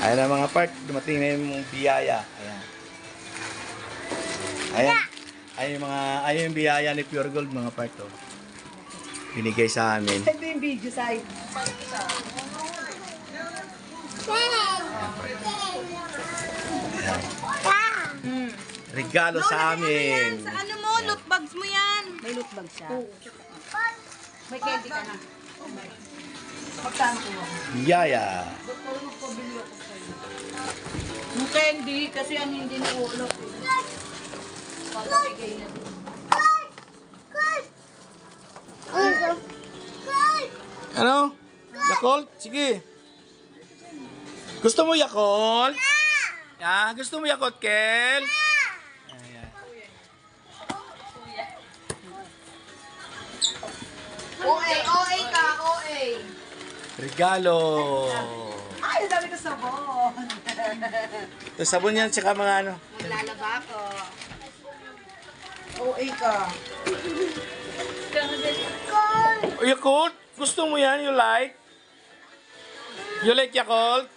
Ayan na mga part, dumating na yung biyaya. Ayan. Ayan. Ayun yung biyaya ni Pure Gold mga part. Oh. Binigay sa amin. Ito yung video side. Ayan. Regalo sa amin. Sa ano mo, loot bags mo yan. May loot bag siya. May candy ka na. Magkano ko? Biyaya. Yung candy, kasi ang hindi na ulok. Pagkabigay na. Ano? Yakult? Sige. Gusto mo Yakult? Ah, gusto mo Yakult, Kel? Ayan. OA ka, OA. Regalo. Ay, ang dami ko sabon. Ito sabon yan, tsaka mga ano. Maglalaba ko. OA ka. Oh, Yakult? Gusto mo yan? You like? You like Yakult?